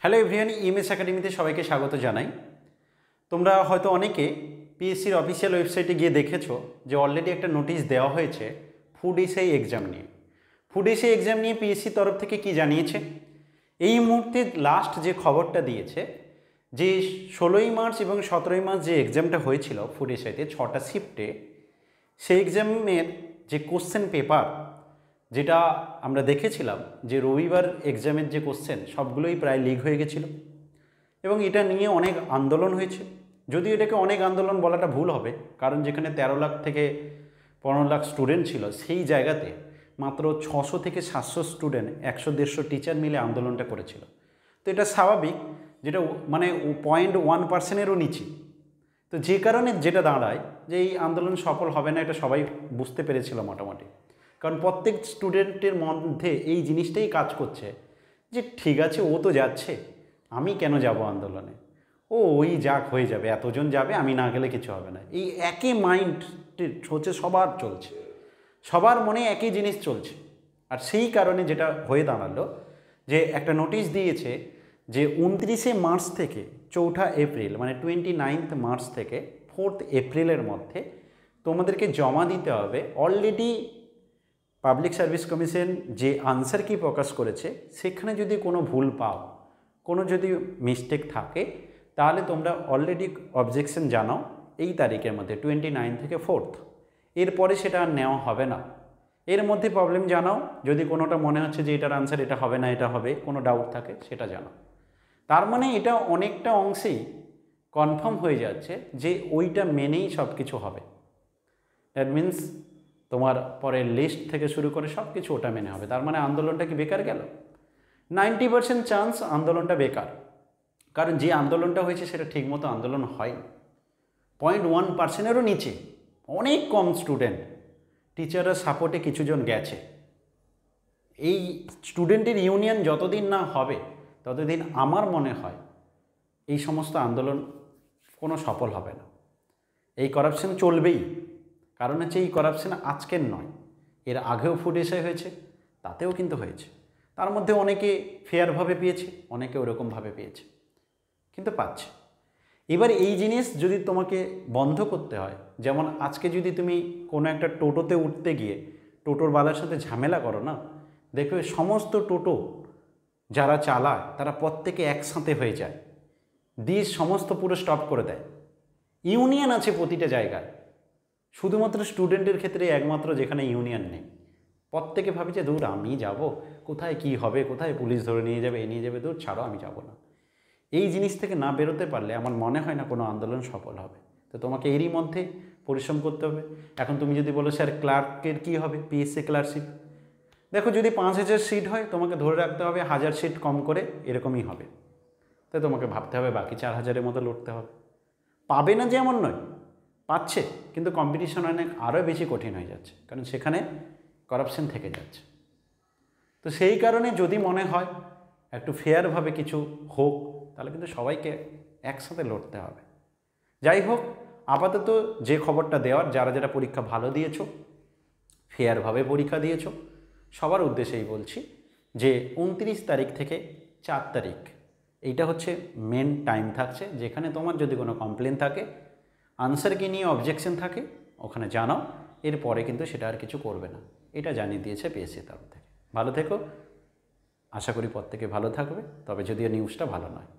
Hello everyone, EMS একাডেমিতে সবাইকে স্বাগত জানাই। তোমরা হয়তো অনেকে পিএসসির অফিসিয়াল ওয়েবসাইটে গিয়ে দেখেছো যে অলরেডি একটা নোটিশ দেওয়া হয়েছে ফুড এসআই এক্সাম নিয়ে। ফুড এসআই এক্সাম নিয়ে পিএসসির তরফ থেকে কি জানিয়েছে, এই মুহূর্তে লাস্ট যে খবরটা দিয়েছে যে 16ই মার্চ এবং 17ই মার্চ যে এক্সামটা হয়েছিল ফুড এসআইতে 6টা শিফটে, সেই এক্সামের যে কোশ্চেন পেপার যেটা আমরা দেখেছিলাম যে রবিবার এক্সামের যে কোশ্চেন সবগুলোই প্রায় লিক হয়ে গেছিলো এবং এটা নিয়ে অনেক আন্দোলন হয়েছে। যদিও এটাকে অনেক আন্দোলন বলাটা ভুল হবে, কারণ যেখানে 13 লাখ থেকে 15 লাখ স্টুডেন্ট ছিল সেই জায়গাতে মাত্র 600 থেকে 700 স্টুডেন্ট 100-150 টিচার মিলে আন্দোলনটা করেছিল। তো এটা স্বাভাবিক, যেটা মানে 0.1%-এরও নিচে। তো যে কারণে যেটা দাঁড়ায় যে এই আন্দোলন সফল হবে না, এটা সবাই বুঝতে পেরেছিল মোটামুটি। কারণ প্রত্যেক স্টুডেন্টের মধ্যে এই জিনিসটাই কাজ করছে যে ঠিক আছে, ও তো যাচ্ছে, আমি কেন যাব আন্দোলনে, ওই যাক হয়ে যাবে, এতজন যাবে, আমি না গেলে কিছু হবে না। এই একই মাইন্ড হচ্ছে সবার চলছে, সবার মনে একই জিনিস চলছে। আর সেই কারণে যেটা হয়ে দাঁড়ালো যে একটা নোটিশ দিয়েছে যে 29শে মার্চ থেকে 4ঠা এপ্রিল মানে 29th মার্চ থেকে 4th এপ্রিলের মধ্যে তোমাদেরকে জমা দিতে হবে। অলরেডি পাবলিক সার্ভিস কমিশন যে আনসার কি প্রকাশ করেছে সেখানে যদি কোনো ভুল পাও, কোনো যদি মিস্টেক থাকে, তাহলে তোমরা অলরেডি অবজেকশন জানাও এই তারিখের মধ্যে 29 থেকে 4th। এরপরে সেটা আর নেওয়া হবে না। এর মধ্যে প্রবলেম জানাও, যদি কোনোটা মনে হচ্ছে যে এটার আনসার এটা হবে না, এটা হবে, কোনো ডাউট থাকে সেটা জানাও। তার মানে এটা অনেকটা অংশেই কনফার্ম হয়ে যাচ্ছে যে ওইটা মেনেই সব কিছু হবে। দ্যাট মিন্স তোমার পরের লিস্ট থেকে শুরু করে সব কিছু ওটা মেনে হবে। তার মানে আন্দোলনটা কি বেকার গেল? 90% চান্স আন্দোলনটা বেকার, কারণ যে আন্দোলনটা হয়েছে সেটা ঠিকমতো আন্দোলন হয়নি। 0.1%-এরও নিচে, অনেক কম স্টুডেন্ট, টিচাররা সাপোর্টে কিছুজন গেছে। এই স্টুডেন্টের ইউনিয়ন যতদিন না হবে ততদিন আমার মনে হয় এই সমস্ত আন্দোলন কোনো সফল হবে না। এই করাপশন চলবেই, কারণ হচ্ছে এই করাপশন আজকের নয়, এর আগেও ফুড এসআই হয়েছে, তাতেও কিন্তু হয়েছে। তার মধ্যে অনেকে ফেয়ারভাবে পেয়েছে, অনেকে ওরকমভাবে পেয়েছে, কিন্তু পাচ্ছে। এবার এই জিনিস যদি তোমাকে বন্ধ করতে হয়, যেমন আজকে যদি তুমি কোনো একটা টোটোতে উঠতে গিয়ে টোটোর বালার সাথে ঝামেলা করো না, দেখবে সমস্ত টোটো যারা চালায় তারা প্রত্যেকে একসাথে হয়ে যায়, দিয়ে সমস্ত পুরো স্টপ করে দেয়। ইউনিয়ন আছে প্রতিটা জায়গায়, শুধুমাত্র স্টুডেন্টের ক্ষেত্রে একমাত্র যেখানে ইউনিয়ন নেই। প্রত্যেকে ভাবে যে দূর আমি যাব, কোথায় কি হবে, কোথায় পুলিশ ধরে নিয়ে যাবে, এ নিয়ে যাবে, দূর ছাড়ো আমি যাব না। এই জিনিস থেকে না বেরোতে পারলে আমার মনে হয় না কোনো আন্দোলন সফল হবে। তো তোমাকে এরই মধ্যে পরিশ্রম করতে হবে। এখন তুমি যদি বলো স্যার ক্লার্কের কী হবে, পিএসসি ক্লার্কশিপ, দেখো যদি 5000 সিট হয় তোমাকে ধরে রাখতে হবে 1000 সিট কম করে এরকমই হবে। তাই তোমাকে ভাবতে হবে বাকি 4000-এর মতো লড়তে হবে। পাবে না যে এমন নয়, পাচ্ছে, কিন্তু কম্পিটিশন অনেক আরও বেশি কঠিন হয়ে যাচ্ছে, কারণ সেখানে করাপশন থেকে যাচ্ছে। তো সেই কারণে যদি মনে হয় একটু ফেয়ারভাবে কিছু হোক, তাহলে কিন্তু সবাইকে একসাথে লড়তে হবে। যাই হোক, আপাতত যে খবরটা দেওয়ার, যারা যারা পরীক্ষা ভালো দিয়েছো, ফেয়ারভাবে পরীক্ষা দিয়েছো, সবার উদ্দেশ্যেই বলছি যে 29 তারিখ থেকে 4 তারিখ এইটা হচ্ছে মেন টাইম থাকছে, যেখানে তোমার যদি কোনো কমপ্লেন থাকে, আনসারকে নিয়ে অবজেকশন থাকে, ওখানে জানাও। এরপরে কিন্তু সেটা আর কিছু করবে না, এটা জানিয়ে দিয়েছে পিএসসি তরফ থেকে। ভালো থেকো, আশা করি প্রত্যেকে ভালো থাকবে, তবে যদিও নিউজটা ভালো নয়।